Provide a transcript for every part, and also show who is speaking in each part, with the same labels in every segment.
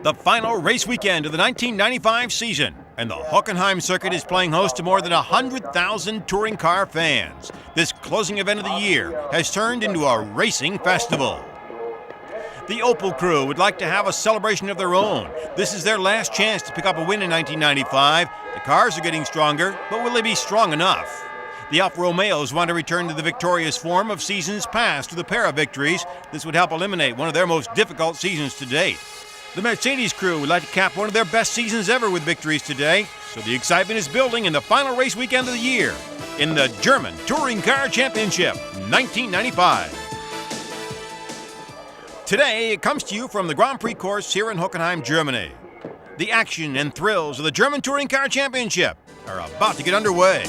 Speaker 1: The final race weekend of the 1995 season, and the Hockenheim circuit is playing host to more than 100,000 touring car fans. This closing event of the year has turned into a racing festival. The Opel crew would like to have a celebration of their own. This is their last chance to pick up a win in 1995. The cars are getting stronger, but will they be strong enough? The Alfa Romeos want to return to the victorious form of seasons past with a pair of victories. This would help eliminate one of their most difficult seasons to date. The Mercedes crew would like to cap one of their best seasons ever with victories today, so the excitement is building in the final race weekend of the year in the German Touring Car Championship 1995. Today, it comes to you from the Grand Prix course here in Hockenheim, Germany. The action and thrills of the German Touring Car Championship are about to get underway.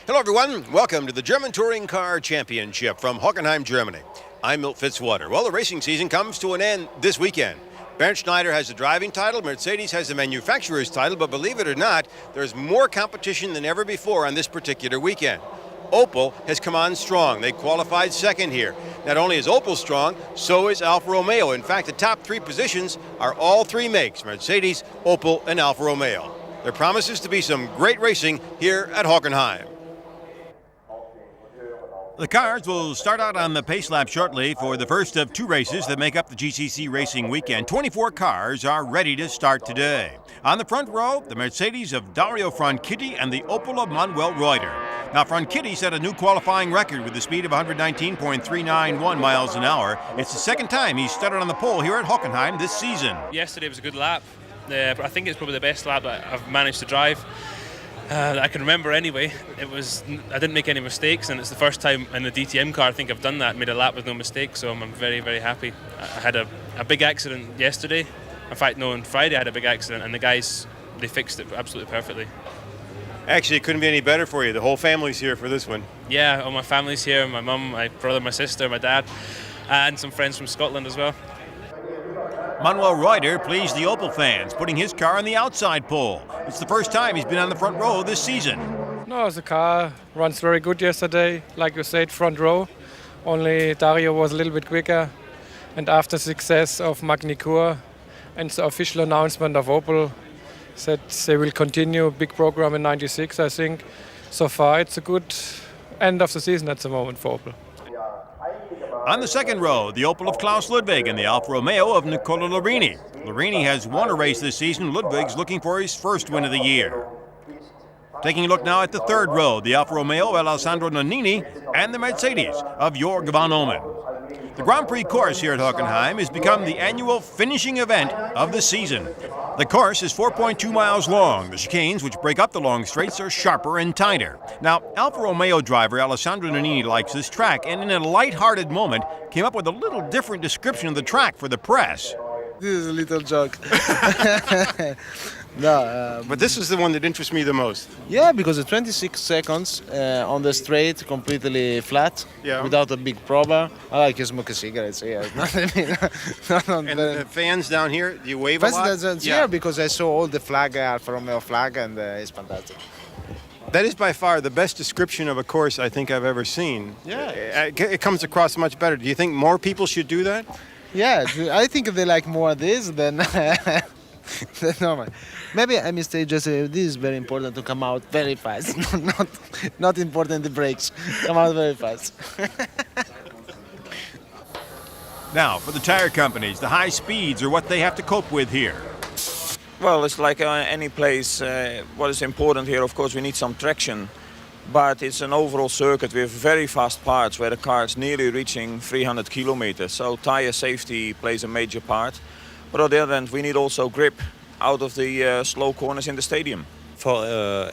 Speaker 1: Hello everyone, welcome to the German Touring Car Championship from Hockenheim, Germany. I'm Milt Fitzwater. Well, the racing season comes to an end this weekend. Bernd Schneider has the driving title, Mercedes has the manufacturer's title, but believe it or not, there's more competition than ever before on this particular weekend. Opel has come on strong. They qualified second here. Not only is Opel strong, so is Alfa Romeo. In fact, the top three positions are all three makes, Mercedes, Opel, and Alfa Romeo. There promises to be some great racing here at Hockenheim. The cars will start out on the pace lap shortly for the first of two races that make up the GCC racing weekend. 24 cars are ready to start today. On the front row, the Mercedes of Dario Franchitti and the Opel of Manuel Reuter. Now, Franchitti set a new qualifying record with a speed of 119.391 miles an hour. It's the second time he's started on the pole here at Hockenheim this season.
Speaker 2: Yesterday was a good lap. I think it's probably the best lap that I've managed to drive. I can remember anyway. I didn't make any mistakes, and it's the first time in the DTM car I think I've done that, made a lap with no mistakes, so I'm very, very happy. I had a big accident yesterday. In fact, no, on Friday I had a big accident, and the guys, they fixed it absolutely perfectly.
Speaker 1: Actually, it couldn't be any better for you. The whole family's here for this one.
Speaker 2: Yeah, all my family's here, my mum, my brother, my sister, my dad, and some friends from Scotland as well.
Speaker 1: Manuel Reuter pleased the Opel fans, putting his car on the outside pole. It's the first time he's been on the front row this season.
Speaker 3: No, the car runs very good yesterday. Like you said, front row. Only Dario was a little bit quicker. And after success of Magny-Cours and the official announcement of Opel, said they will continue big program in 96, I think. So far, it's a good end of the season at the moment for Opel.
Speaker 1: On the second row, the Opel of Klaus Ludwig and the Alfa Romeo of Nicola Larini. Larini has won a race this season. Ludwig's looking for his first win of the year. Taking a look now at the third row, the Alfa Romeo of Alessandro Nannini and the Mercedes of Jörg van Omen. The Grand Prix course here at Hockenheim has become the annual finishing event of the season. The course is 4.2 miles long. The chicanes, which break up the long straights, are sharper and tighter. Now, Alfa Romeo driver Alessandro Nannini likes this track, and in a light-hearted moment, came up with a little different description of the track for the press.
Speaker 4: This is a little joke. No,
Speaker 1: But this is the one that interests me the most.
Speaker 4: yeah, because the 26 seconds on the straight, completely flat,
Speaker 1: Yeah.
Speaker 4: without a big problem. I like to smoke a cigarette, so yeah.
Speaker 1: And the fans down here, do you wave a lot?
Speaker 4: Yeah, because I saw all the flag, Alfa Romeo flag, and it's fantastic.
Speaker 1: That is by far the best description of a course I think I've ever seen.
Speaker 4: Yeah.
Speaker 1: It comes across much better. Do you think more people should do that?
Speaker 4: Yeah, I think they like more this than, than normal. Maybe I mistake just this is very important to come out very fast. not important the brakes. Come out very fast.
Speaker 1: Now, for the tire companies, the high speeds are what they have to cope with here.
Speaker 5: Well, it's like any place. What is important here, of course, we need some traction. But it's an overall circuit with very fast parts where the car is nearly reaching 300 kilometers. So tire safety plays a major part. But on the other hand, we need also grip. out of the slow corners in the stadium.
Speaker 6: For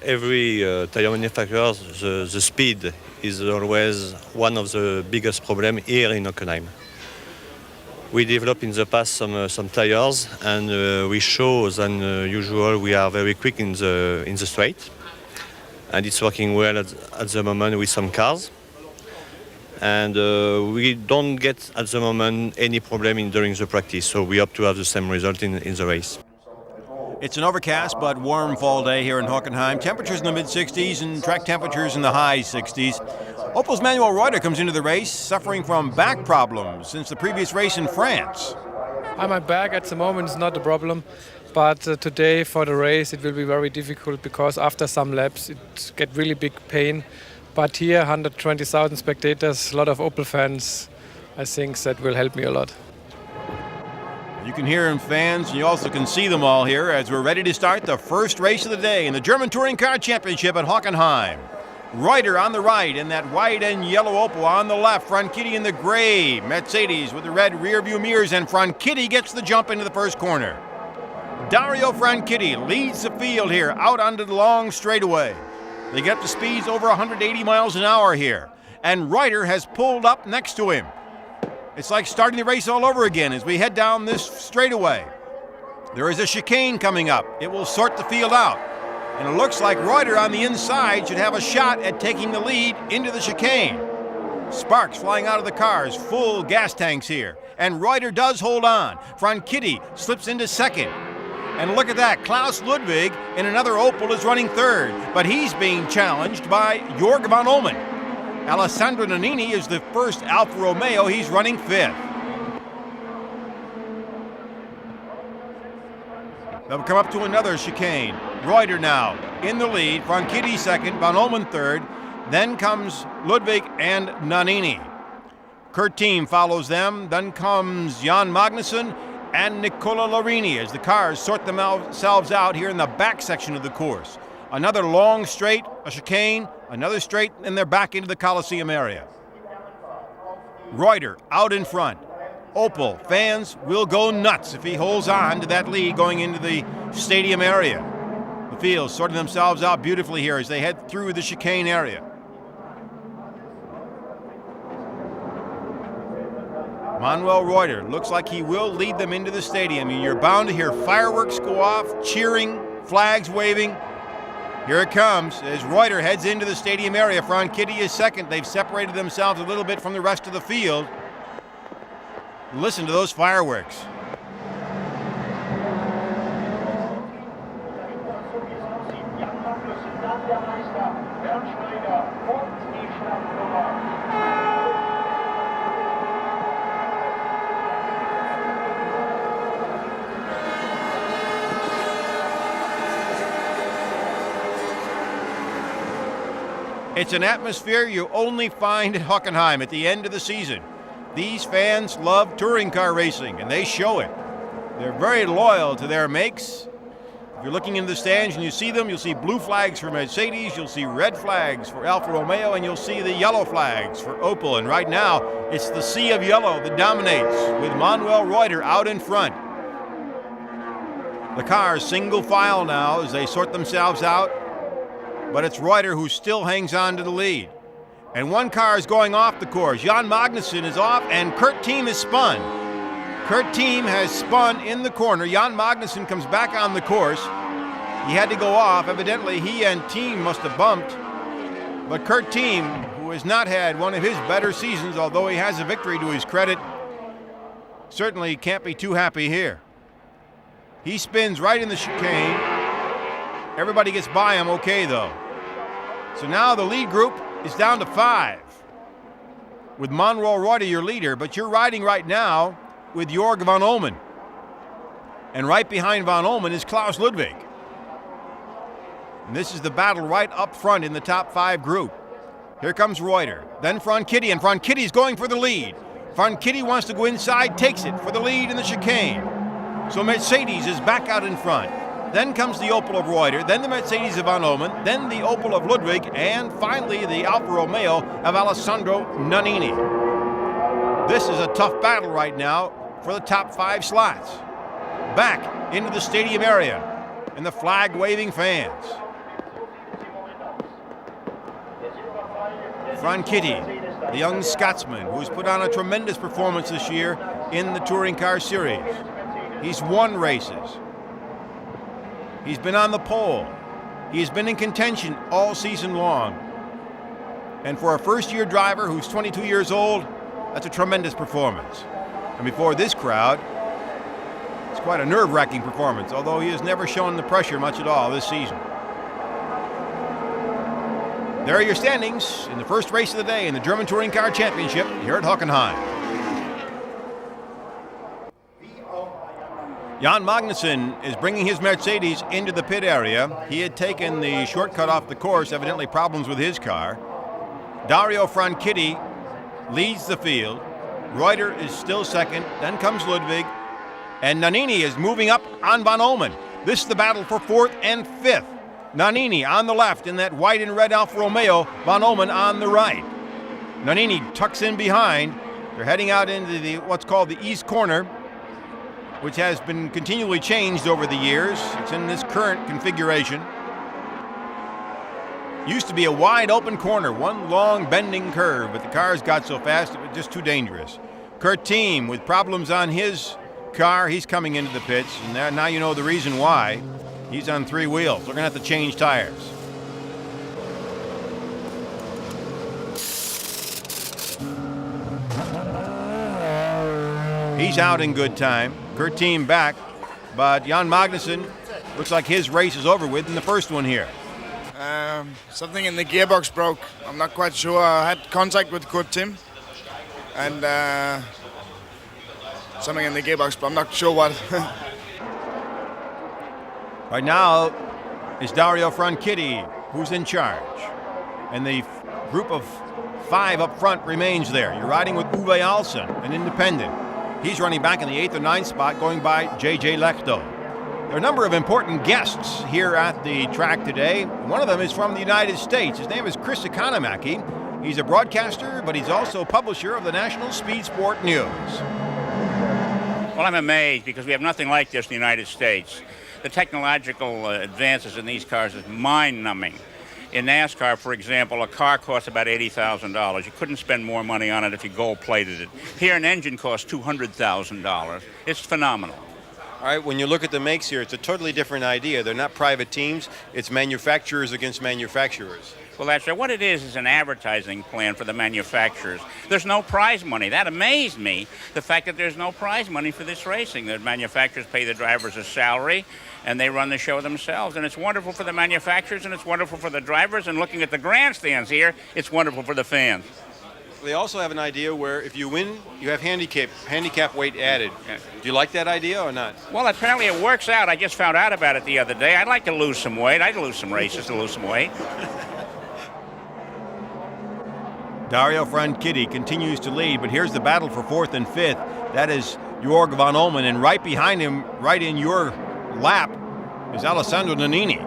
Speaker 6: every tire manufacturer, the speed is always one of the biggest problems here in Hockenheim. We developed in the past some tires, and we show than usual we are very quick in the straight, and it's working well at the moment with some cars. And we don't get at the moment any problem during the practice, so we hope to have the same result in the race.
Speaker 1: It's an overcast but warm fall day here in Hockenheim. Temperatures in the mid-60s and track temperatures in the high 60s. Opel's Manuel Reuter comes into the race suffering from back problems since the previous race in France.
Speaker 3: My back at the moment is not a problem, but today for the race it will be very difficult because after some laps it get really big pain. But here 120,000 spectators, a lot of Opel fans, I think that will help me a lot.
Speaker 1: You can hear them fans, and you also can see them all here as we're ready to start the first race of the day in the German Touring Car Championship at Hockenheim. Reuter on the right in that white and yellow Opel on the left. Franchitti in the gray Mercedes with the red rear view mirrors, and Franchitti gets the jump into the first corner. Dario Franchitti leads the field here out onto the long straightaway. They get the speeds over 180 miles an hour here, and Reuter has pulled up next to him. It's like starting the race all over again as we head down this straightaway. There is a chicane coming up. It will sort the field out. And it looks like Reuter on the inside should have a shot at taking the lead into the chicane. Sparks flying out of the cars, full gas tanks here. And Reuter does hold on. Franchitti slips into second. And look at that, Klaus Ludwig in another Opel is running third, but he's being challenged by Jörg van Olmen. Alessandro Nannini is the first Alfa Romeo, he's running fifth. They'll come up to another chicane. Reuter now in the lead, Franchitti second, van Olmen third, then comes Ludwig and Nannini. Kurt Team follows them, then comes Jan Magnussen and Nicola Larini as the cars sort themselves out here in the back section of the course. Another long straight, a chicane, another straight, and they're back into the Coliseum area. Reuter out in front. Opel fans will go nuts if he holds on to that lead going into the stadium area. The fields sorting themselves out beautifully here as they head through the chicane area. Manuel Reuter looks like he will lead them into the stadium. You're bound to hear fireworks go off, cheering, flags waving. Here it comes as Reuter heads into the stadium area. Franchitti is second. They've separated themselves a little bit from the rest of the field. Listen to those fireworks. It's an atmosphere you only find at Hockenheim at the end of the season. These fans love touring car racing, and they show it. They're very loyal to their makes. If you're looking into the stands and you see them, you'll see blue flags for Mercedes, you'll see red flags for Alfa Romeo, and you'll see the yellow flags for Opel. And right now, it's the sea of yellow that dominates, with Manuel Reuter out in front. The cars single file now as they sort themselves out. But it's Reuter who still hangs on to the lead. And one car is going off the course. Jan Magnussen is off, and Kurt Team is spun. Kurt Team has spun in the corner. Jan Magnussen comes back on the course. He had to go off. Evidently, he and Team must have bumped. But Kurt Team, who has not had one of his better seasons, although he has a victory to his credit, certainly can't be too happy here. He spins right in the chicane. Everybody gets by him okay, though. So now the lead group is down to 5. With Manuel Reuter your leader, but you're riding right now with Jörg van Olmen. And right behind van Olmen is Klaus Ludwig. And this is the battle right up front in the top 5 group. Here comes Reuter, then Franchitti, and Franchitti's going for the lead. Franchitti wants to go inside, takes it for the lead in the chicane. So Mercedes is back out in front. Then comes the Opel of Reuter, then the Mercedes of van Olmen, then the Opel of Ludwig, and finally the Alfa Romeo of Alessandro Nannini. This is a tough battle right now for the top 5 slots. Back into the stadium area. and the flag-waving fans. Franchitti, the young Scotsman who's put on a tremendous performance this year in the Touring Car Series. He's won races. He's been on the pole. He's been in contention all season long. And for a first-year driver who's 22 years old, that's a tremendous performance. And before this crowd, it's quite a nerve-wracking performance, although he has never shown the pressure much at all this season. There are your standings in the first race of the day in the German Touring Car Championship here at Hockenheim. Jan Magnussen is bringing his Mercedes into the pit area. He had taken the shortcut off the course, evidently problems with his car. Dario Franchitti leads the field. Reuter is still second. Then comes Ludwig. And Nannini is moving up on Van Omen. This is the battle for fourth and fifth. Nannini on the left in that white and red Alfa Romeo, Van Omen on the right. Nannini tucks in behind. They're heading out into what's called the east corner, which has been continually changed over the years. It's in this current configuration. Used to be a wide open corner, one long bending curve, but the cars got so fast it was just too dangerous. Kurt Team with problems on his car, he's coming into the pits, and now you know the reason why. He's on three wheels. They're going to have to change tires. He's out in good time. Kurt Team back, but Jan Magnussen looks like his race is over with in the first one here.
Speaker 7: Something in the gearbox broke. I'm not quite sure. I had contact with Kurt Team, and something in the gearbox, but I'm not sure what.
Speaker 1: Right now, it's Dario Franchitti who's in charge. And the group of five up front remains there. You're riding with Uwe Alsen, an independent. He's running back in the 8th or 9th spot, going by J.J. Lechto. There are a number of important guests here at the track today. One of them is from the United States. His name is Chris Economaki. He's a broadcaster, but he's also publisher of the National Speed Sport News.
Speaker 8: Well, I'm amazed because we have nothing like this in the United States. The technological advances in these cars is mind-numbing. In NASCAR, for example, a car costs about $80,000. You couldn't spend more money on it if you gold-plated it. Here, an engine costs $200,000. It's phenomenal.
Speaker 1: All right, when you look at the makes here, it's a totally different idea. They're not private teams. It's manufacturers against manufacturers.
Speaker 8: Well, that's right. What it is an advertising plan for the manufacturers. There's no prize money. That amazed me, the fact that there's no prize money for this racing. The manufacturers pay the drivers a salary, and they run the show themselves. And it's wonderful for the manufacturers, and it's wonderful for the drivers. And looking at the grandstands here, it's wonderful for the fans.
Speaker 1: They also have an idea where if you win, you have handicap weight added.
Speaker 8: Yeah.
Speaker 1: Do you like that idea or not?
Speaker 8: Well, apparently it works out. I just found out about it the other day. I'd like to lose some weight. I'd lose some races to lose some weight.
Speaker 1: Dario Franchitti continues to lead, but here's the battle for fourth and fifth. That is Jörg Van Omen, and right behind him, right in your lap, is Alessandro Nannini.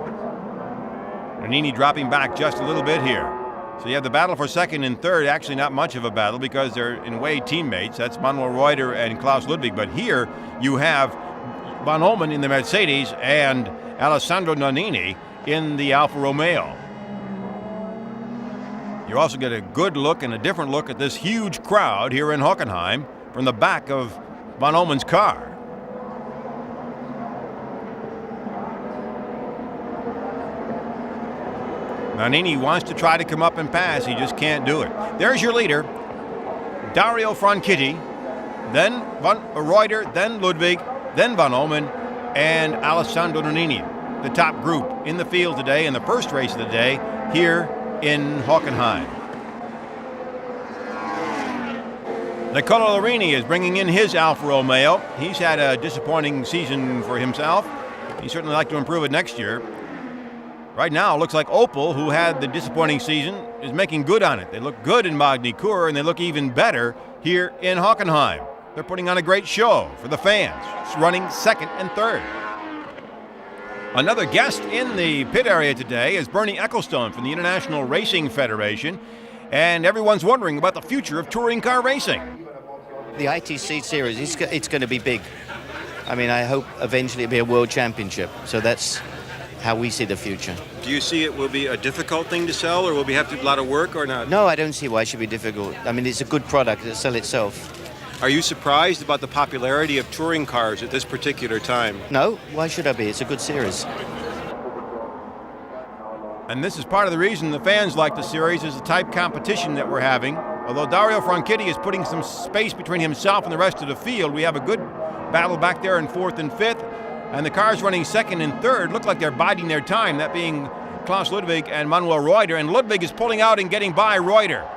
Speaker 1: Nannini dropping back just a little bit here. So you have the battle for second and third, actually not much of a battle because they're in a way teammates. That's Manuel Reuter and Klaus Ludwig, but here you have Van Omen in the Mercedes and Alessandro Nannini in the Alfa Romeo. You also get a good look and a different look at this huge crowd here in Hockenheim from the back of Van Omen's car. Nannini wants to try to come up and pass. He just can't do it. There's your leader, Dario Franchitti, then Reuter, then Ludwig, then Van Omen, and Alessandro Nannini, the top group in the field today in the first race of the day here in Hockenheim. Nicola Larini is bringing in his Alfa Romeo. He's had a disappointing season for himself. He'd certainly like to improve it next year. Right now, it looks like Opel, who had the disappointing season, is making good on it. They look good in Magny-Cours, and they look even better here in Hockenheim. They're putting on a great show for the fans, running second and third. Another guest in the pit area today is Bernie Ecclestone from the International Racing Federation, and everyone's wondering about the future of touring car racing.
Speaker 9: The ITC series, it's going to be big. I mean, I hope eventually it'll be a world championship. So that's how we see the future.
Speaker 1: Do you see it will be a difficult thing to sell, or will we have to do a lot of work, or not?
Speaker 9: No, I don't see why it should be difficult. I mean, it's a good product. It'll sell itself.
Speaker 1: Are you surprised about the popularity of touring cars at this particular time?
Speaker 9: No, why should I be? It's a good series.
Speaker 1: And this is part of the reason the fans like the series is the type competition that we're having. Although Dario Franchitti is putting some space between himself and the rest of the field, we have a good battle back there in fourth and fifth. And the cars running second and third look like they're biding their time, that being Klaus Ludwig and Manuel Reuter. And Ludwig is pulling out and getting by Reuter.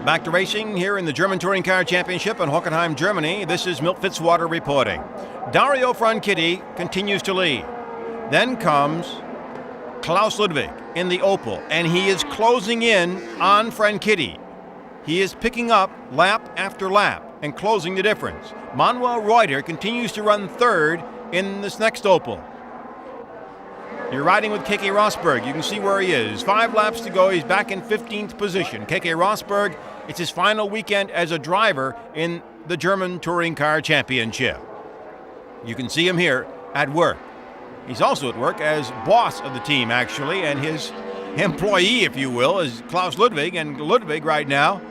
Speaker 1: Back to racing here in the German Touring Car Championship in Hockenheim, Germany. This is Milt Fitzwater reporting. Dario Franchitti continues to lead. Then comes Klaus Ludwig in the Opel, and he is closing in on Franchitti. He is picking up lap after lap and closing the difference. Manuel Reuter continues to run third in this next Opel. You're riding with Keke Rosberg. You can see where he is. 5 laps to go. He's back in 15th position. Keke Rosberg, it's his final weekend as a driver in the German Touring Car Championship. You can see him here at work. He's also at work as boss of the team, actually, and his employee, if you will, is Klaus Ludwig, and Ludwig right now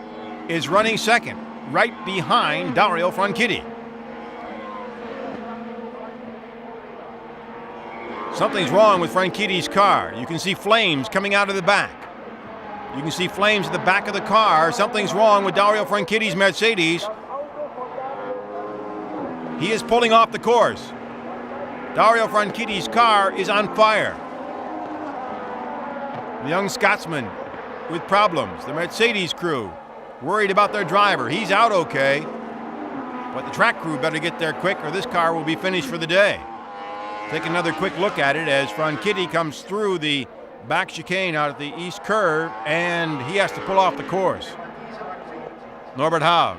Speaker 1: is running second, right behind Dario Franchitti. Something's wrong with Franchitti's car. You can see flames coming out of the back. You can see flames at the back of the car. Something's wrong with Dario Franchitti's Mercedes. He is pulling off the course. Dario Franchitti's car is on fire. The young Scotsman with problems. The Mercedes crew worried about their driver. He's out okay. But the track crew better get there quick or this car will be finished for the day. Take another quick look at it as Franchitti comes through the back chicane out at the east curve, and he has to pull off the course. Norbert Haug,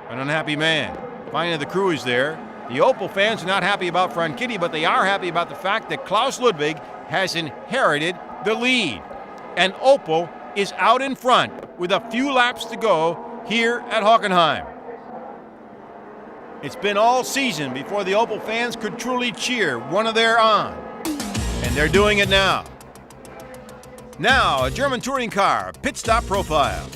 Speaker 1: an unhappy man. Finally, the crew is there. The Opel fans are not happy about Franchitti, but they are happy about the fact that Klaus Ludwig has inherited the lead. And Opel is out in front with a few laps to go here at Hockenheim. It's been all season before the Opel fans could truly cheer one of their own. And they're doing it now. Now, a German touring car pit stop profile.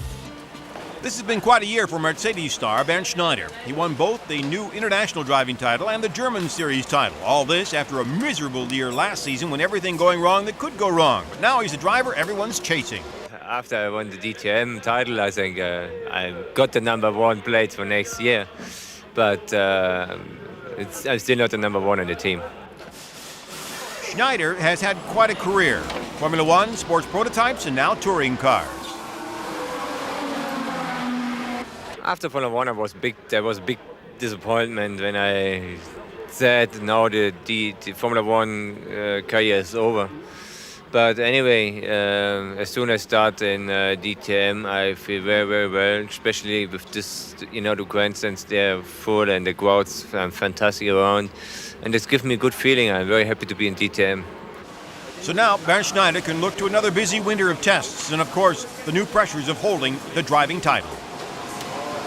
Speaker 1: This has been quite a year for Mercedes star Bernd Schneider. He won both the new international driving title and the German series title. All this after a miserable year last season when everything going wrong that could go wrong. But now he's a driver everyone's chasing.
Speaker 10: After I won the DTM title, I think I got the #1 plate for next year. But I'm still not the #1 in the team.
Speaker 1: Schneider has had quite a career. Formula One, sports prototypes, and now touring cars.
Speaker 10: After Formula One, there was a big disappointment when I said, no, the Formula One career is over. But anyway, as soon as I start in DTM, I feel very, very well, especially with this, the grandstands, they're full and the crowd's fantastic around. And it's given me a good feeling. I'm very happy to be in DTM.
Speaker 1: So now Bernd Schneider can look to another busy winter of tests and, of course, the new pressures of holding the driving title.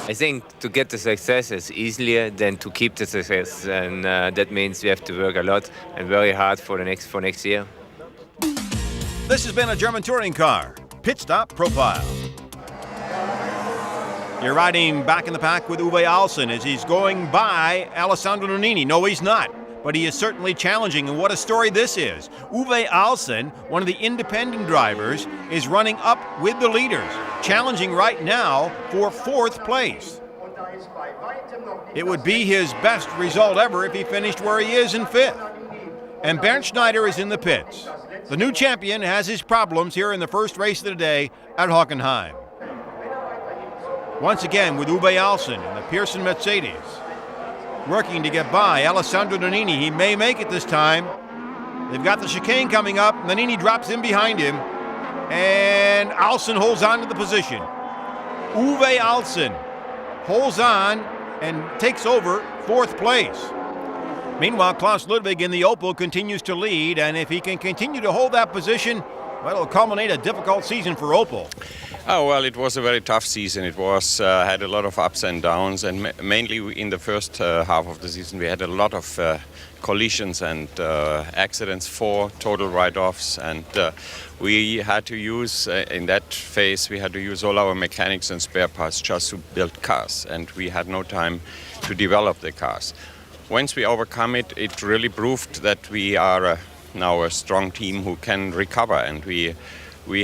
Speaker 10: I think to get the success is easier than to keep the success. And that means we have to work a lot and very hard for next year.
Speaker 1: This has been a German touring car pit stop profile. You're riding back in the pack with Uwe Alsen as he's going by Alessandro Nannini. No, he's not, but he is certainly challenging, and what a story this is. Uwe Alsen, one of the independent drivers, is running up with the leaders, challenging right now for 4th place. It would be his best result ever if he finished where he is in 5th. And Bernd Schneider is in the pits. The new champion has his problems here in the first race of the day at Hockenheim. Once again with Uwe Alsen and the Pearson Mercedes. Working to get by Alessandro Nannini. He may make it this time. They've got the chicane coming up. Nannini drops in behind him. And Alsen holds on to the position. Uwe Alsen holds on and takes over 4th place. Meanwhile, Klaus Ludwig in the Opel continues to lead, and if he can continue to hold that position, well, it'll culminate a difficult season for Opel.
Speaker 11: Oh, well, it was a very tough season. It was had a lot of ups and downs, and mainly in the first half of the season we had a lot of collisions and accidents, 4 total write-offs, and we had to use, in that phase, we had to use all our mechanics and spare parts just to build cars, and we had no time to develop the cars. Once we overcome it, it really proved that we are now a strong team who can recover, and we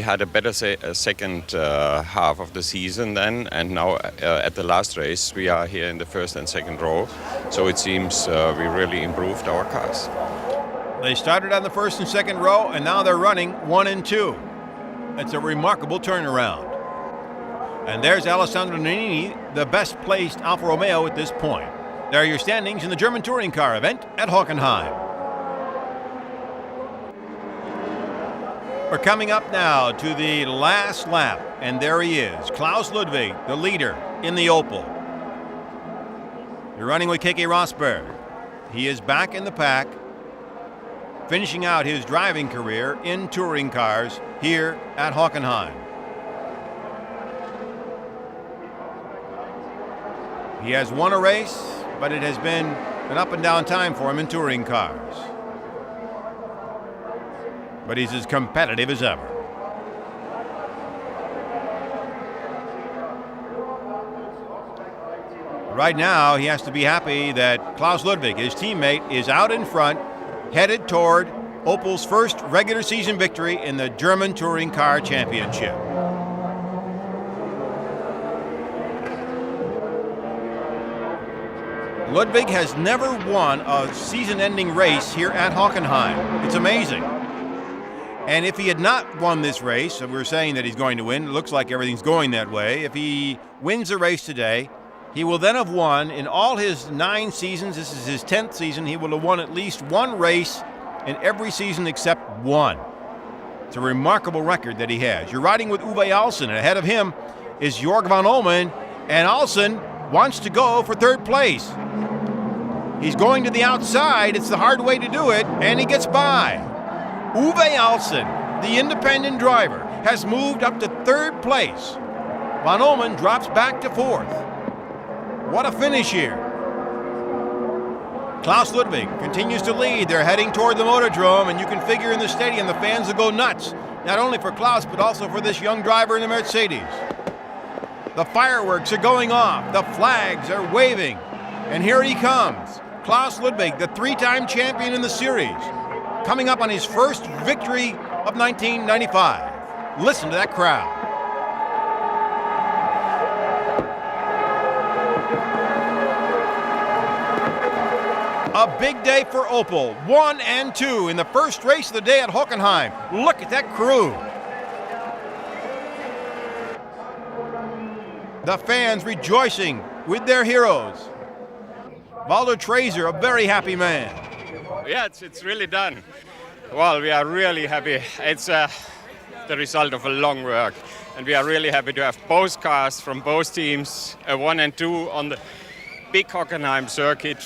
Speaker 11: had a better second half of the season then, and now at the last race we are here in the first and second row, so it seems we really improved our cars.
Speaker 1: They started on the first and second row, and now they're running 1 and 2. It's a remarkable turnaround. And there's Alessandro Nannini, the best placed Alfa Romeo at this point. There are your standings in the German touring car event at Hockenheim. We're coming up now to the last lap, and there he is, Klaus Ludwig, the leader in the Opel. You're running with Keke Rosberg. He is back in the pack, finishing out his driving career in touring cars here at Hockenheim. He has won a race, but it has been an up and down time for him in touring cars. But he's as competitive as ever. Right now, he has to be happy that Klaus Ludwig, his teammate, is out in front, headed toward Opel's first regular season victory in the German Touring Car Championship. Ludwig has never won a season-ending race here at Hockenheim. It's amazing. And if he had not won this race, and we're saying that he's going to win, it looks like everything's going that way. If he wins the race today, he will then have won in all his 9 seasons. This is his 10th season. He will have won at least 1 race in every season except 1. It's a remarkable record that he has. You're riding with Uwe Alsen. Ahead of him is Jörg van Olmen, and Alsen wants to go for 3rd place. He's going to the outside. It's the hard way to do it, and he gets by. Uwe Alsen, the independent driver, has moved up to 3rd place. Van Olmen drops back to 4th. What a finish here. Klaus Ludwig continues to lead. They're heading toward the Motordrome, and you can figure in the stadium the fans will go nuts, not only for Klaus, but also for this young driver in the Mercedes. The fireworks are going off. The flags are waving. And here he comes. Klaus Ludwig, the 3-time champion in the series, coming up on his first victory of 1995. Listen to that crowd. A big day for Opel. 1 and 2 in the first race of the day at Hockenheim. Look at that crew. The fans rejoicing with their heroes. Walter Trazer, a very happy man.
Speaker 12: Yeah, it's really done. Well, we are really happy. It's the result of a long work. And we are really happy to have both cars from both teams, 1 and 2, on the big Hockenheim circuit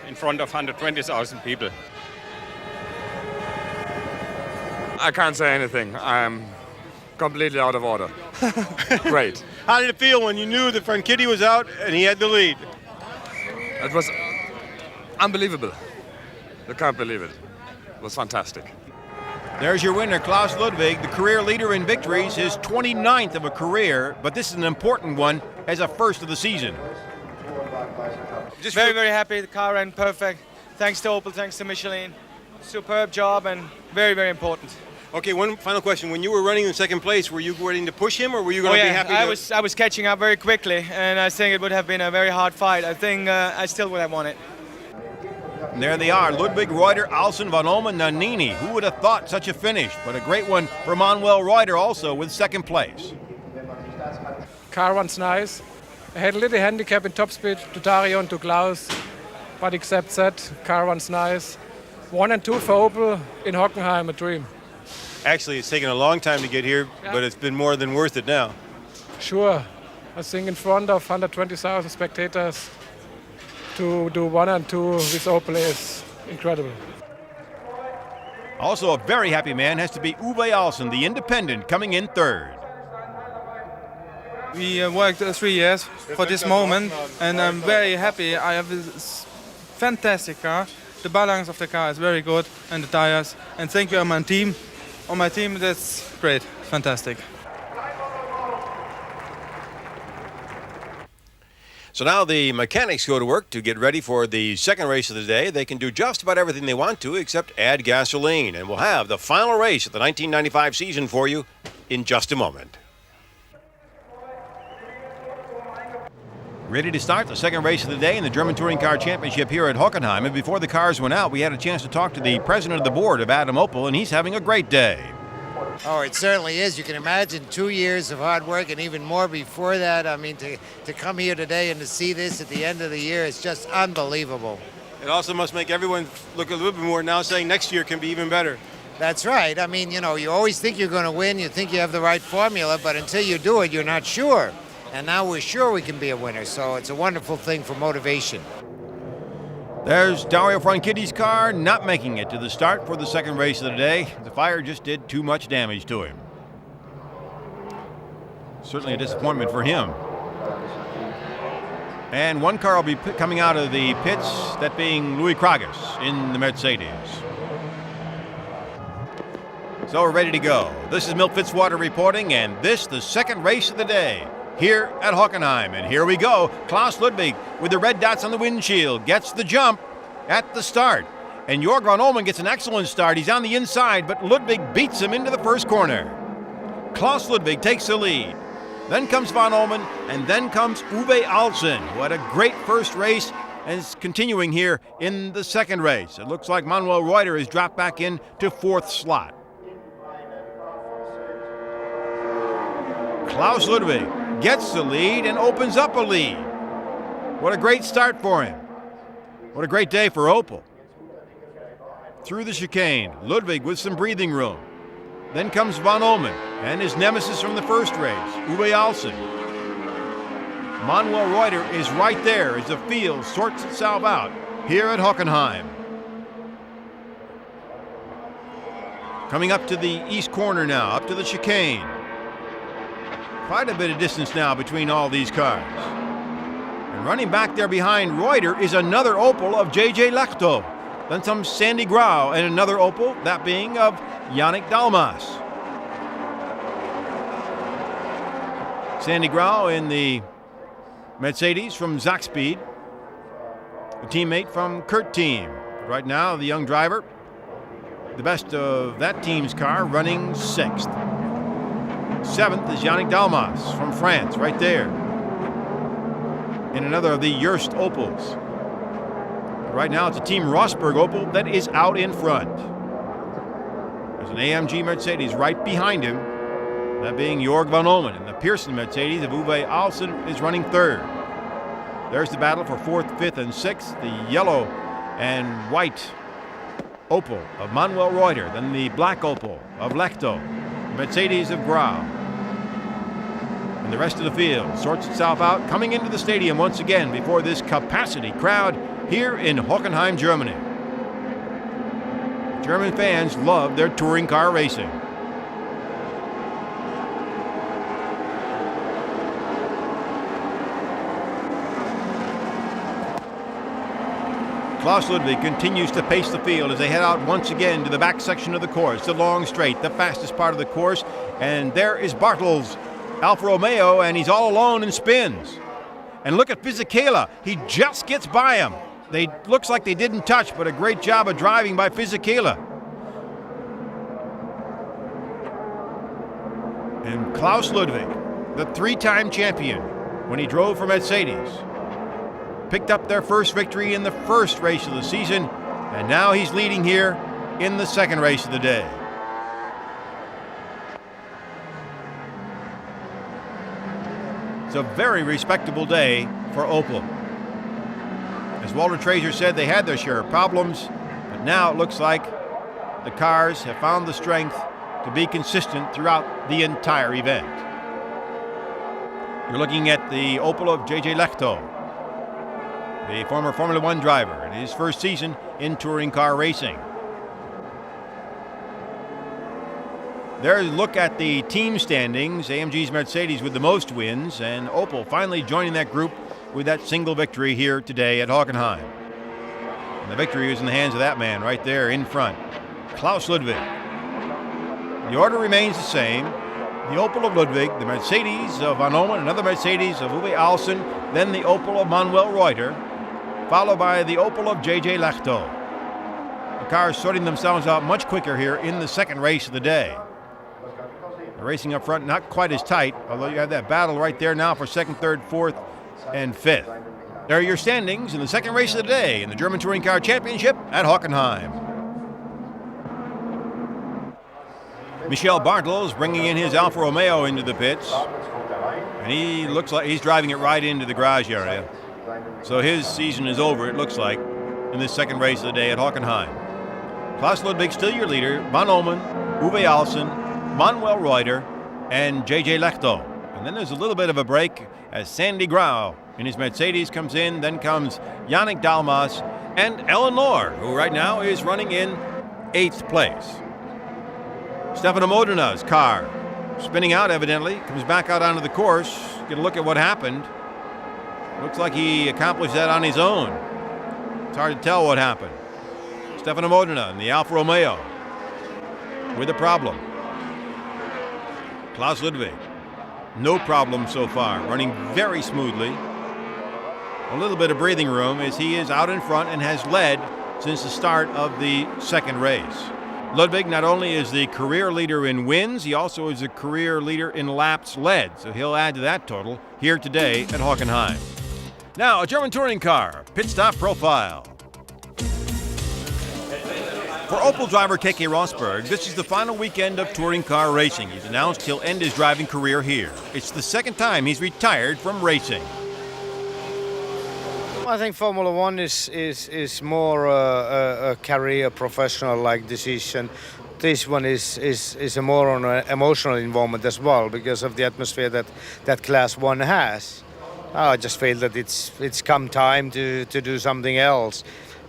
Speaker 12: in front of 120,000 people.
Speaker 13: I can't say anything. I'm completely out of order. Great.
Speaker 1: How did it feel when you knew that Franchitti was out and he had the lead?
Speaker 13: It was unbelievable. You can't believe it. It was fantastic.
Speaker 1: There's your winner, Klaus Ludwig, the career leader in victories, his 29th of a career, but this is an important one as a first of the season.
Speaker 14: Just very happy. The car ran perfect. Thanks to Opel, thanks to Michelin. Superb job and very, very important.
Speaker 1: Okay, one final question. When you were running in 2nd place, were you ready to push him, or were you going to be happy?
Speaker 14: I was catching up very quickly, and I think it would have been a very hard fight. I think I still would have won it.
Speaker 1: And there they are, Ludwig, Reuter, Alsen, Van Olmen, Nannini. Who would have thought such a finish? But a great one for Manuel Reuter also with 2nd place.
Speaker 3: Car runs nice. I had a little handicap in top speed to Dario and to Klaus, but except that, car runs nice. 1 and 2 for Opel in Hockenheim, a dream.
Speaker 1: Actually, it's taken a long time to get here, but it's been more than worth it now.
Speaker 3: Sure. I think in front of 120,000 spectators to do 1 and 2 with Opel is incredible.
Speaker 1: Also a very happy man has to be Uwe Alsen, the independent, coming in 3rd.
Speaker 14: We worked 3 years for this moment, and I'm very happy. I have this fantastic car. The balance of the car is very good, and the tires. And thank you on my team. On my team, that's great, fantastic.
Speaker 1: So now the mechanics go to work to get ready for the second race of the day. They can do just about everything they want to except add gasoline. And we'll have the final race of the 1995 season for you in just a moment. Ready to start the second race of the day in the German Touring Car Championship here at Hockenheim. And before the cars went out, we had a chance to talk to the president of the board of Adam Opel, and he's having a great day.
Speaker 15: Oh, it certainly is. You can imagine 2 years of hard work and even more before that. I mean, to come here today and to see this at the end of the year is just unbelievable.
Speaker 1: It also must make everyone look a little bit more now, saying next year can be even better.
Speaker 15: That's right. I mean, you know, you always think you're going to win. You think you have the right formula, but until you do it, you're not sure. And now we're sure we can be a winner, so it's a wonderful thing for motivation.
Speaker 1: There's Dario Franchitti's car not making it to the start for the second race of the day. The fire just did too much damage to him. Certainly a disappointment for him. And one car will be coming out of the pits, that being Louis Kragas in the Mercedes. So we're ready to go. This is Milt Fitzwater reporting, and this the second race of the day here at Hockenheim. And here we go. Klaus Ludwig with the red dots on the windshield gets the jump at the start. And Jörg von Ullmann gets an excellent start. He's on the inside, but Ludwig beats him into the first corner. Klaus Ludwig takes the lead. Then comes von Ullmann, and then comes Uwe Alsen, who had a great first race and is continuing here in the second race. It looks like Manuel Reuter has dropped back in to fourth slot. Klaus Ludwig gets the lead and opens up a lead. What a great start for him. What a great day for Opel. Through the chicane, Ludwig with some breathing room. Then comes von Ullmann and his nemesis from the first race, Uwe Alsen. Manuel Reuter is right there as the field sorts itself out here at Hockenheim. Coming up to the east corner now, up to the chicane. Quite a bit of distance now between all these cars. And running back there behind Reuter is another Opel of J.J. Lechto. Then comes Sandy Grau and another Opel, that being of Yannick Dalmas. Sandy Grau in the Mercedes from Zakspeed, a teammate from Kurt Team. Right now, the young driver, the best of that team's car, running sixth. Seventh is Yannick Dalmas from France, right there, in another of the Joest Opels. Right now, it's a Team Rosberg Opel that is out in front. There's an AMG Mercedes right behind him, that being Jörg von Ullmann, and the Pearson Mercedes of Uwe Alsen is running third. There's the battle for fourth, fifth, and sixth. The yellow and white Opel of Manuel Reuter, then the black Opel of Lechto, Mercedes of Grau. And the rest of the field sorts itself out, coming into the stadium once again before this capacity crowd here in Hockenheim, Germany. German fans love their touring car racing. Klaus Ludwig continues to pace the field as they head out once again to the back section of the course, the long straight, the fastest part of the course. And there is Bartels, Alfa Romeo, and he's all alone and spins. And look at Fisichella. He just gets by him. Looks like they didn't touch, but a great job of driving by Fisichella. And Klaus Ludwig, the three-time champion when he drove for Mercedes, picked up their first victory in the first race of the season, and now he's leading here in the second race of the day. It's a very respectable day for Opel. As Walter Trazer said, they had their share of problems, but now it looks like the cars have found the strength to be consistent throughout the entire event. You're looking at the Opel of J.J. Lechto, the former Formula One driver in his first season in touring car racing. There's a look at the team standings. AMG's Mercedes with the most wins, and Opel finally joining that group with that single victory here today at Hockenheim. And the victory is in the hands of that man right there in front, Klaus Ludwig. The order remains the same. The Opel of Ludwig, the Mercedes of Van Omen, another Mercedes of Uwe Alsen, then the Opel of Manuel Reuter, followed by the Opel of J.J. Lechto. The cars sorting themselves out much quicker here in the second race of the day. The racing up front not quite as tight, although you have that battle right there now for second, third, fourth, and fifth. There are your standings in the second race of the day in the German Touring Car Championship at Hockenheim. Michel Bartels bringing in his Alfa Romeo into the pits, and he looks like he's driving it right into the garage area. So his season is over, it looks like, in this second race of the day at Hockenheim. Klaus Ludwig still your leader, Van Omen, Uwe Alsen, Manuel Reuter, and J.J. Lechto. And then there's a little bit of a break as Sandy Grau in his Mercedes comes in. Then comes Yannick Dalmas and Eleanor, who right now is running in 8th place. Stefano Modina's car spinning out evidently, comes back out onto the course. Get a look at what happened. Looks like he accomplished that on his own. It's hard to tell what happened. Stefano Modena in the Alfa Romeo with a problem. Klaus Ludwig, no problem so far, running very smoothly. A little bit of breathing room as he is out in front and has led since the start of the second race. Ludwig not only is the career leader in wins, he also is a career leader in laps led, so he'll add to that total here today at Hockenheim. Now, a German touring car, pit stop profile. For Opel driver Keke Rosberg, this is the final weekend of touring car racing. He's announced he'll end his driving career here. It's the second time he's retired from racing.
Speaker 16: I think Formula One is more a career professional-like decision. This one is a more on an emotional involvement as well because of the atmosphere that Class 1 has. I just feel that it's come time to do something else.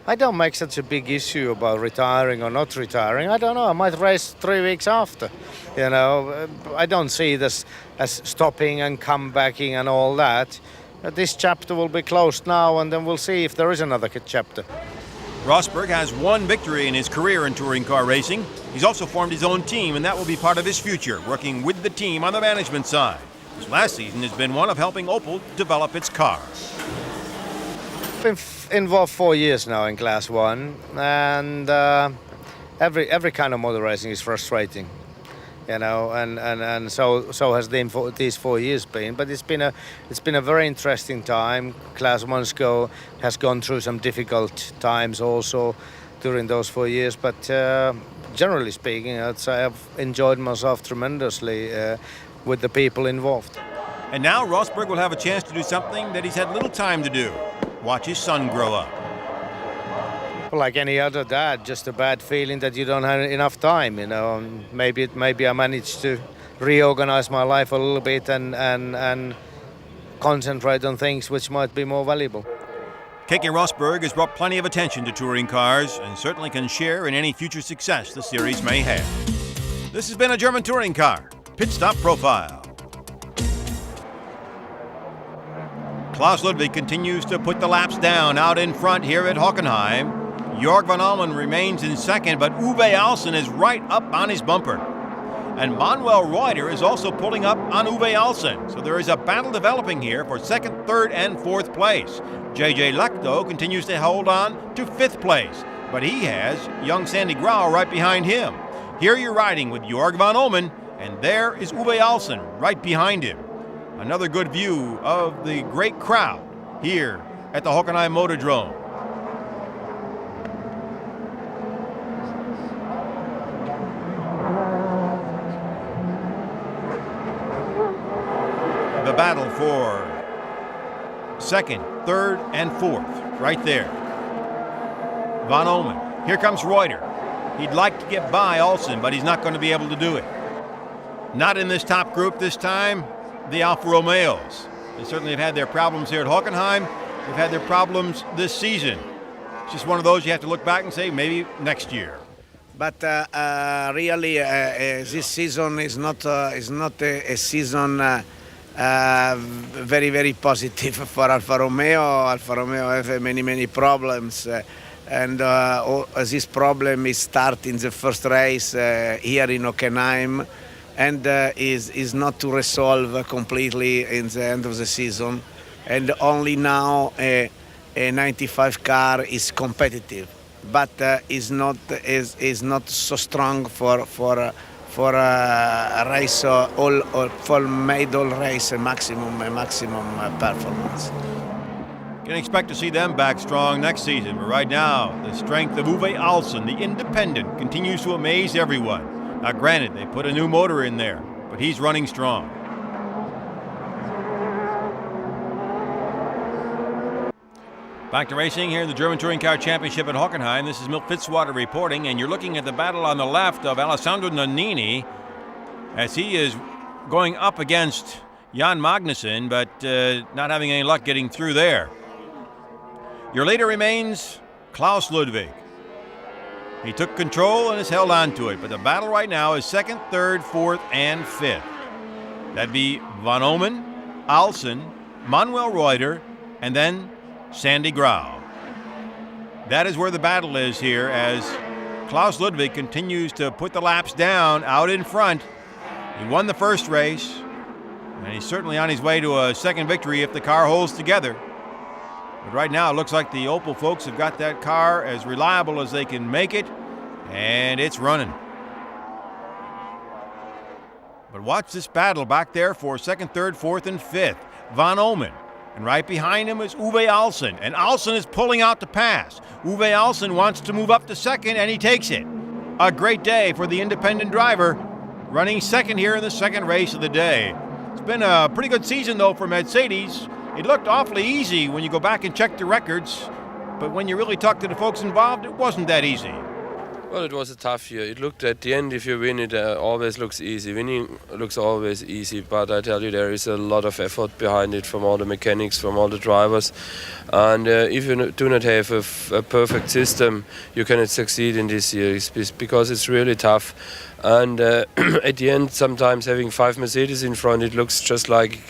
Speaker 16: I don't make such a big issue about retiring or not retiring. I don't know. I might race 3 weeks after. You know, I don't see this as stopping and comebacking and all that. This chapter will be closed now, and then we'll see if there is another chapter.
Speaker 1: Rosberg has one victory in his career in touring car racing. He's also formed his own team, and that will be part of his future, working with the team on the management side. His last season has been one of helping Opel develop its car.
Speaker 16: Been involved 4 years now in Class 1, and every kind of motor racing is frustrating, you know, and so has these 4 years been. But it's been a very interesting time. Class 1 has gone through some difficult times also during those 4 years. But generally speaking, I'd say I've enjoyed myself tremendously with the people involved.
Speaker 1: And now Rosberg will have a chance to do something that he's had little time to do. Watch his son grow up.
Speaker 16: Like any other dad, just a bad feeling that you don't have enough time, you know. Maybe I managed to reorganize my life a little bit and concentrate on things which might be more valuable.
Speaker 1: Keke Rosberg has brought plenty of attention to touring cars and certainly can share in any future success the series may have. This has been a German touring car pit stop profile. Klaus Ludwig continues to put the laps down out in front here at Hockenheim. Jörg van Almen remains in second, but Uwe Alsen is right up on his bumper. And Manuel Reuter is also pulling up on Uwe Alsen. So there is a battle developing here for second, third, and fourth place. J.J. Lechto continues to hold on to fifth place, but he has young Sandy Grau right behind him. Here you're riding with Jörg van Almen, and there is Uwe Alsen right behind him. Another good view of the great crowd here at the Hockenheim Motordrome. The battle for second, third, and fourth, right there. Van Omen. Here comes Reuter. He'd like to get by Alsen, but he's not going to be able to do it. Not in this top group this time. The Alfa Romeos. They certainly have had their problems here at Hockenheim. They've had their problems this season. It's just one of those you have to look back and say maybe next year.
Speaker 17: But really, this season is not a season very, very positive for Alfa Romeo. Alfa Romeo have many problems, and this problem is starting the first race here in Hockenheim, and is not to resolve completely in the end of the season. And only now a 95 car is competitive, but is not so strong for a race or for made all race a maximum performance.
Speaker 1: Can expect to see them back strong next season, but right now the strength of Uwe Alsen, the independent, continues to amaze everyone. Now granted, they put a new motor in there, but he's running strong. Back to racing here in the German Touring Car Championship at Hockenheim. This is Milt Fitzwater reporting, and you're looking at the battle on the left of Alessandro Nannini as he is going up against Jan Magnussen, but not having any luck getting through there. Your leader remains Klaus Ludwig. He took control and has held on to it, but the battle right now is second, third, fourth, and fifth. That'd be Van Omen, Alsen, Manuel Reuter, and then Sandy Grau. That is where the battle is here as Klaus Ludwig continues to put the laps down out in front. He won the first race, and he's certainly on his way to a second victory if the car holds together. But right now it looks like the Opel folks have got that car as reliable as they can make it, and it's running. But watch this battle back there for second, third, fourth, and fifth. Van Omen. And right behind him is Uwe Alsen. And Alsen is pulling out to pass. Uwe Alsen wants to move up to second, and he takes it. A great day for the independent driver, running second here in the second race of the day. It's been a pretty good season, though, for Mercedes. It looked awfully easy when you go back and check the records, but when you really talk to the folks involved, it wasn't that easy.
Speaker 18: Well, it was a tough year. It looked at the end, if you win it, always looks easy. Winning looks always easy, but I tell you, there is a lot of effort behind it from all the mechanics, from all the drivers. And if you do not have a perfect system, you cannot succeed in this year because it's really tough. And at the end, sometimes having 5 Mercedes in front, it looks just like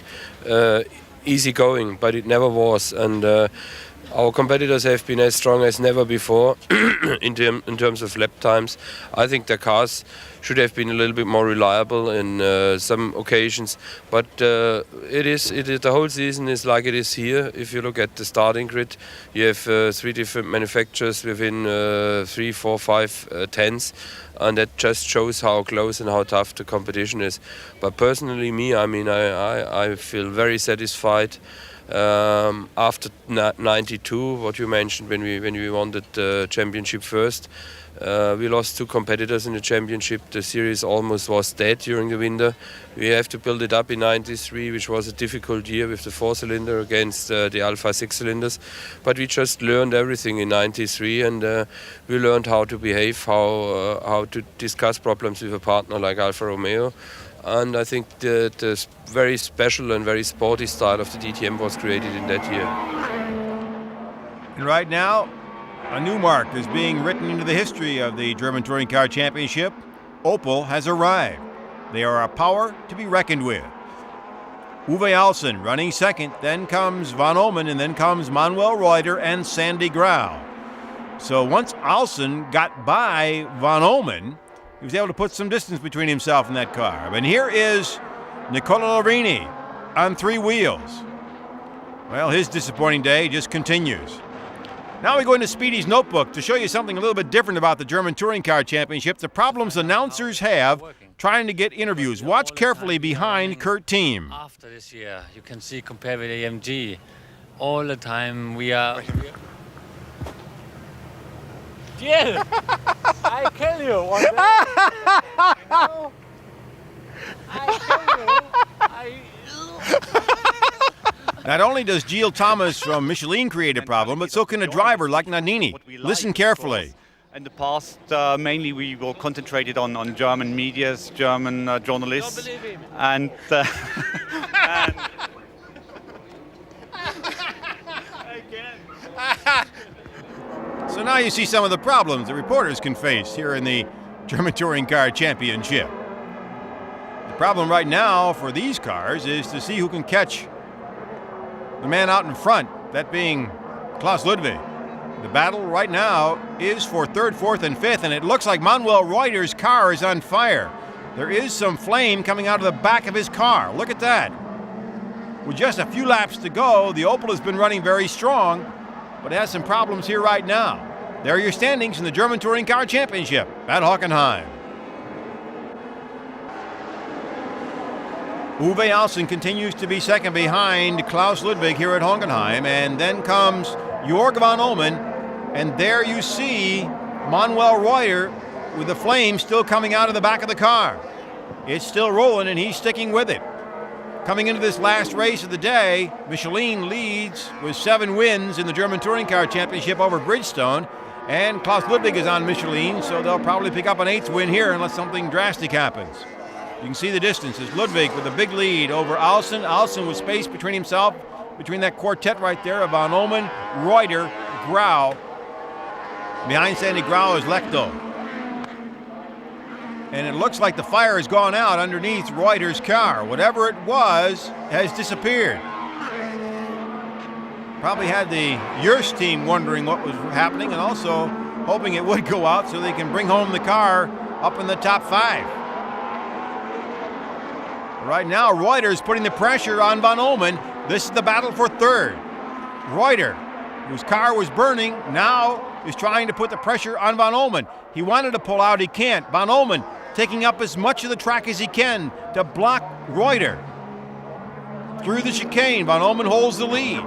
Speaker 18: easy going, but it never was. And our competitors have been as strong as never before in terms of lap times. I think their cars should have been a little bit more reliable in some occasions, but the whole season is like it is here. If you look at the starting grid, you have 3 different manufacturers within 3, 4, 5 tenths, and that just shows how close and how tough the competition is. But personally, I feel very satisfied. After 92, what you mentioned when we won the championship first, we lost 2 competitors in the championship. The series almost was dead during the winter. We have to build it up in 93, which was a difficult year with the 4-cylinder against the Alfa 6-cylinders. But we just learned everything in 93, and we learned how to behave, how to discuss problems with a partner like Alfa Romeo. And I think the very special and very sporty style of the DTM was created in that year.
Speaker 1: And right now, a new mark is being written into the history of the German Touring Car Championship. Opel has arrived. They are a power to be reckoned with. Uwe Alsen running second, then comes Van Omen, and then comes Manuel Reuter and Sandy Grau. So once Alsen got by Van Omen, he was able to put some distance between himself and that car. And here is Nicola Larini on 3 wheels. Well, his disappointing day just continues. Now we go into Speedy's notebook to show you something a little bit different about the German Touring Car Championship, the problems announcers have trying to get interviews. Watch carefully behind Kurt Team.
Speaker 19: After this year, you can see compared with AMG, all the time we are... Jill, I tell you one day. I tell you.
Speaker 1: Not only does Gilles Thomas from Michelin create a problem, but so can a driver like Nannini. Listen carefully.
Speaker 20: In the past, mainly we were concentrated on German medias, German journalists, and
Speaker 1: So now you see some of the problems the reporters can face here in the German Touring Car Championship. The problem right now for these cars is to see who can catch the man out in front, that being Klaus Ludwig. The battle right now is for third, fourth, and fifth, and it looks like Manuel Reuter's car is on fire. There is some flame coming out of the back of his car. Look at that. With just a few laps to go, the Opel has been running very strong, but it has some problems here right now. There are your standings in the German Touring Car Championship at Hockenheim. Uwe Alsen continues to be second behind Klaus Ludwig here at Hockenheim, and then comes Jörg van Omen, and there you see Manuel Reuter with the flame still coming out of the back of the car. It's still rolling, and he's sticking with it. Coming into this last race of the day, Michelin leads with 7 wins in the German Touring Car Championship over Bridgestone, and Klaus Ludwig is on Michelin, so they'll probably pick up an 8th win here unless something drastic happens. You can see the distances. Ludwig with a big lead over Alsen. Alsen with space between himself, between that quartet right there of Van Omen, Reuter, Grau. Behind Sandy Grau is Lechto. And it looks like the fire has gone out underneath Reuter's car. Whatever it was has disappeared. Probably had the Urs team wondering what was happening and also hoping it would go out so they can bring home the car up in the top 5. Right now, Reuter is putting the pressure on Van Omen. This is the battle for third. Reuter, whose car was burning, now is trying to put the pressure on Van Omen. He wanted to pull out, he can't. Van Omen taking up as much of the track as he can to block Reuter. Through the chicane, Van Omen holds the lead.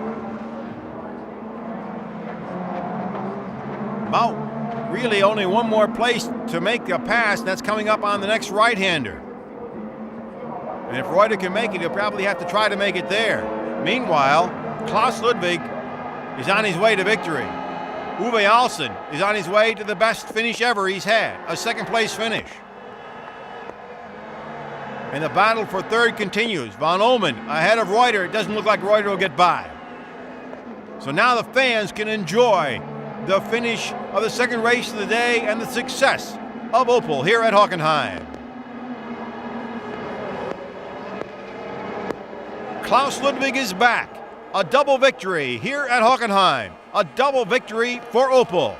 Speaker 1: About really only one more place to make a pass, and that's coming up on the next right-hander. And if Reuter can make it, he'll probably have to try to make it there. Meanwhile, Klaus Ludwig is on his way to victory. Uwe Alsen is on his way to the best finish ever he's had, a second-place finish. And the battle for third continues. Van Omen ahead of Reuter. It doesn't look like Reuter will get by. So now the fans can enjoy the finish of the second race of the day and the success of Opel here at Hockenheim. Klaus Ludwig is back. A double victory here at Hockenheim. A double victory for Opel.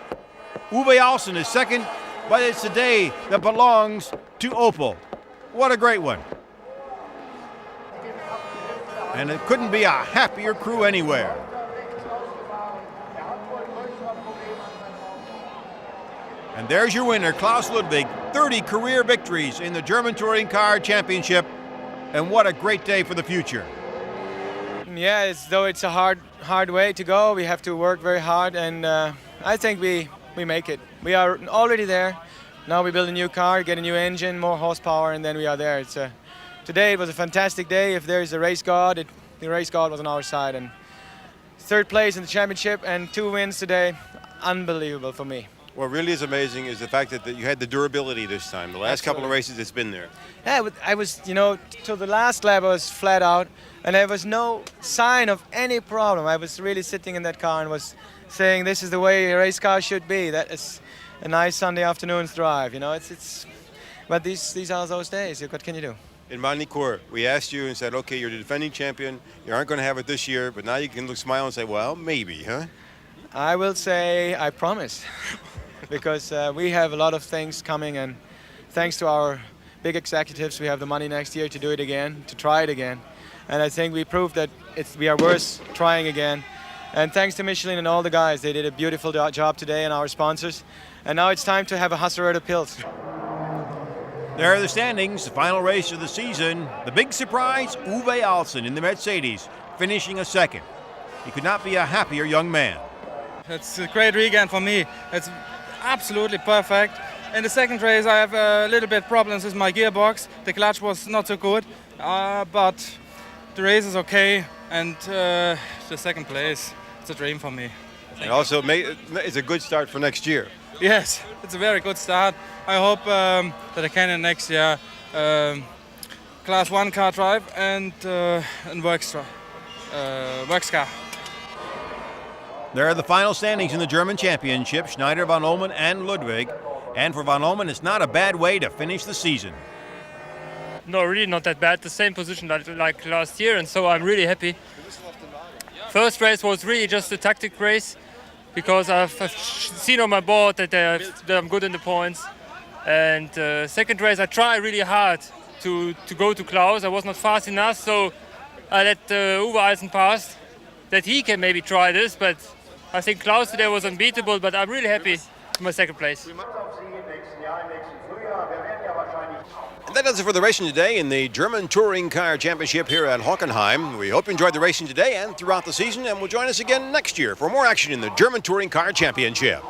Speaker 1: Uwe Alsen is second, but it's a day that belongs to Opel. What a great one. And it couldn't be a happier crew anywhere. And there's your winner, Klaus Ludwig. 30 career victories in the German Touring Car Championship. And what a great day for the future.
Speaker 3: Yeah, it's a hard way to go. We have to work very hard, and I think we make it. We are already there. Now we build a new car, get a new engine, more horsepower, and then we are there. Today it was a fantastic day. If there is a race god, the race god was on our side. And third place in the championship and 2 wins today, unbelievable for me.
Speaker 1: What really is amazing is the fact that you had the durability this time. The last couple of races, it's been there.
Speaker 3: Yeah, I was, till the last lap I was flat out, and there was no sign of any problem. I was really sitting in that car and was saying, this is the way a race car should be. That is a nice Sunday afternoon's drive. But these are those days. What can you do?
Speaker 1: In Magny-Cours, we asked you and said, okay, you're the defending champion. You aren't going to have it this year, but now you can smile and say, well, maybe, huh?
Speaker 3: I will say, I promise. Because we have a lot of things coming, and thanks to our big executives, we have the money next year to do it again, to try it again. And I think we proved that we are worth trying again. And thanks to Michelin and all the guys, they did a beautiful job today, and our sponsors. And now it's time to have a Hasseröder Pils.
Speaker 1: There are the standings, the final race of the season. The big surprise, Uwe Alsen in the Mercedes, finishing a second. He could not be a happier young man.
Speaker 14: It's a great weekend for me. It's absolutely perfect. In the second race I have a little bit problems with my gearbox. The clutch was not so good, but the race is okay, and the second place, it's a dream for me.
Speaker 1: And also it's a good start for next year.
Speaker 14: Yes, it's a very good start. I hope that I can in next year Class 1 car drive and works car.
Speaker 1: There are the final standings in the German Championship, Schneider, Van Olmen, and Ludwig. And for Van Olmen, it's not a bad way to finish the season.
Speaker 21: No, really not that bad. The same position like last year, and so I'm really happy. First race was really just a tactic race because I've seen on my board that I'm good in the points. And second race, I try really hard to go to Klaus. I was not fast enough, so I let Uwe Eisen pass, that he can maybe try this, but I think Klaus today was unbeatable, but I'm really happy with my second place.
Speaker 1: And that does it for the racing today in the German Touring Car Championship here at Hockenheim. We hope you enjoyed the racing today and throughout the season, and will join us again next year for more action in the German Touring Car Championship.